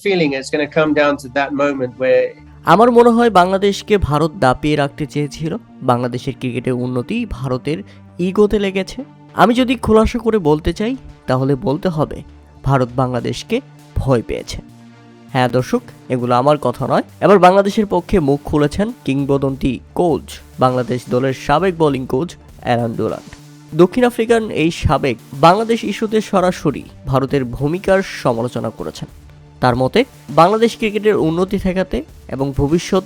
feeling it's going to come down to that moment where আমার মনে হয় বাংলাদেশকে ভারত দাপিয়ে রাখতে চেয়েছিল। বাংলাদেশের ক্রিকেটের উন্নতি ভারতের ইগোতে লেগেছে। আমি যদি খোলাসা করে বলতে চাই তাহলে বলতে হবে ভারত বাংলাদেশকে ভয় পেয়েছে। হ্যাঁ দর্শক, এগুলো আমার কথা নয়। এবার বাংলাদেশের পক্ষে মুখ খুলেছেন কিংবদন্তি কোচ, বাংলাদেশ দলের সাবেক বোলিং কোচ অ্যালান ডুরান্ট। দক্ষিণ আফ্রিকান এই সাবেক বাংলাদেশ ইস্যুতে সরাসরি ভারতের ভূমিকার সমালোচনা করেছেন। তার মতে বাংলাদেশ ক্রিকেটের উন্নতি ঠেকাতে এবং ভবিষ্যৎ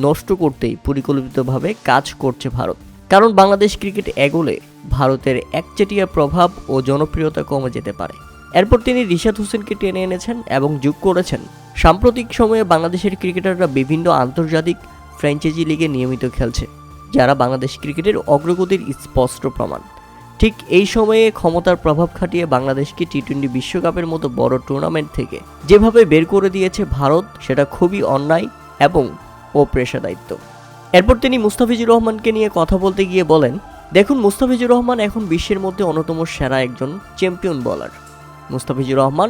নষ্ট করতেই পরিকল্পিতভাবে কাজ করছে ভারত। কারণ বাংলাদেশ ক্রিকেট এগোলে ভারতের একচেটিয়া প্রভাব ও জনপ্রিয়তা কমে যেতে পারে। এরপর তিনি রিশাদ হোসেনকে টেনে এনেছেন এবং যোগ করেছেন সাম্প্রতিক সময়ে বাংলাদেশের ক্রিকেটাররা বিভিন্ন আন্তর্জাতিক ফ্র্যাঞ্চাইজি লিগে নিয়মিত খেলছে, যারা বাংলাদেশ ক্রিকেটের অগ্রগতির স্পষ্ট প্রমাণ। ঠিক এই সময়ে ক্ষমতার প্রভাব খাটিয়ে বাংলাদেশকে টি-20 বিশ্বকাপের মতো বড় টুর্নামেন্ট থেকে যেভাবে বের করে দিয়েছে ভারত, সেটা খুবই অন্যায় এবং অপেশাদারিত্ব। এরপর তিনি মুস্তাফিজুর রহমানকে নিয়ে কথা বলতে গিয়ে বলেন, দেখুন মুস্তাফিজুর রহমান এখন বিশ্বের মধ্যে অন্যতম সেরা একজন চ্যাম্পিয়ন বোলার। মুস্তাফিজুর রহমান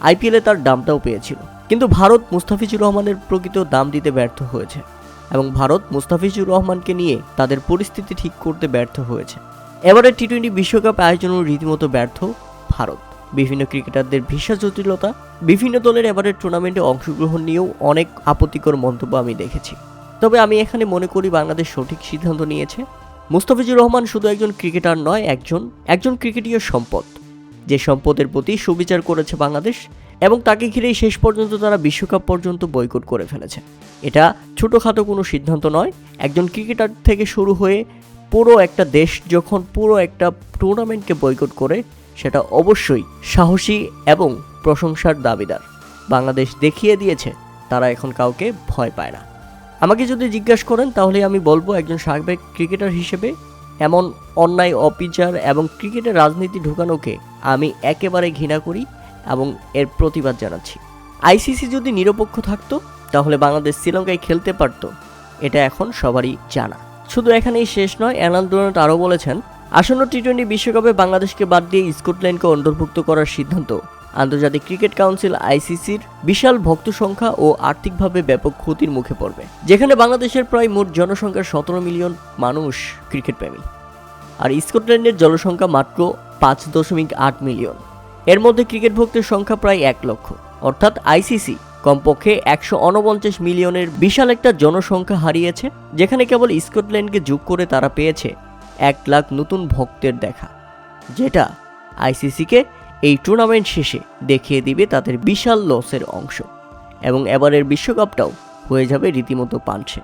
আইপিএলে তার দামটাও পেয়েছিল, কিন্তু ভারত মুস্তাফিজুর রহমানের প্রকৃত দাম দিতে ব্যর্থ হয়েছে এবং ভারত মুস্তাফিজুর রহমানকে নিয়ে তাদের পরিস্থিতি ঠিক করতে ব্যর্থ হয়েছে। এবারে টি-20 বিশ্বকাপ আয়োজনের রীতিমতো ব্যর্থ ভারত। বিভিন্ন ক্রিকেটারদের ভিসা জটিলতা, বিভিন্ন দলের এবারের টুর্নামেন্টে অংশগ্রহণ নিয়েও অনেক আপত্তিকর মন্তব্য আমি দেখেছি। তবে আমি এখানে মনে করি বাংলাদেশ সঠিক সিদ্ধান্ত নিয়েছে। মুস্তাফিজুর রহমান শুধু একজন ক্রিকেটার নয়, একজন ক্রিকেটীয় সম্পদ, যে সম্পদের প্রতি সুবিচার করেছে বাংলাদেশ, এবং তাকে ঘিরেই শেষ পর্যন্ত তারা বিশ্বকাপ পর্যন্ত বয়কট করে ফেলেছে। এটা ছোটোখাটো কোনো সিদ্ধান্ত নয়। একজন ক্রিকেটার থেকে শুরু হয়ে পুরো একটা দেশ যখন পুরো একটা টুর্নামেন্টকে বয়কট করে, সেটা অবশ্যই সাহসী এবং প্রশংসার দাবিদার। বাংলাদেশ দেখিয়ে দিয়েছে তারা এখন কাউকে ভয় পায় না। আমাকে যদি জিজ্ঞাসা করেন তাহলে আমি বলবো, একজন সাবেক ক্রিকেটার হিসেবে এমন অন্যায়, অবিচার এবং ক্রিকেটের রাজনীতি ঢুকানোকে আমি একেবারে ঘৃণা করি এবং এর প্রতিবাদ জানাচ্ছি। আইসিসি যদি নিরপেক্ষ থাকতো তাহলে বাংলাদেশ শ্রীলঙ্কায় খেলতে পারত, এটা এখন সবারই জানা। শুধু এখানেই শেষ নয়, অ্যালান ডুরান্ট আরও বলেছেন, আসন্ন টি-20 বিশ্বকাপে বাংলাদেশকে বাদ দিয়ে স্কটল্যান্ডকে অন্তর্ভুক্ত করার সিদ্ধান্ত আন্তর্জাতিক ক্রিকেট কাউন্সিল আইসিসির বিশাল ভক্ত সংখ্যা ও আর্থিকভাবে ব্যাপক ক্ষতির মুখে পড়বে, যেখানে বাংলাদেশের প্রায় মোট জনসংখ্যার 17 মিলিয়ন মানুষ ক্রিকেট প্রেমী, আর স্কটল্যান্ডের জনসংখ্যা মাত্র 5.8 মিলিয়ন। এর মধ্যে ক্রিকেট ভক্তের সংখ্যা প্রায় 1 লক্ষ। অর্থাৎ আইসিসি কমপক্ষে 149 মিলিয়নের বিশাল একটা জনসংখ্যা হারিয়েছে, যেখানে কেবল স্কটল্যান্ডকে যোগ করে তারা পেয়েছে 1 লাখ নতুন ভক্তের দেখা, যেটা আইসিসিকে এই টুর্নামেন্ট শেষে দেখিয়ে দিবে তাদের বিশাল লসের অংশ, এবং এবারের বিশ্বকাপটাও হয়ে যাবে রীতিমতো পাঞ্চে।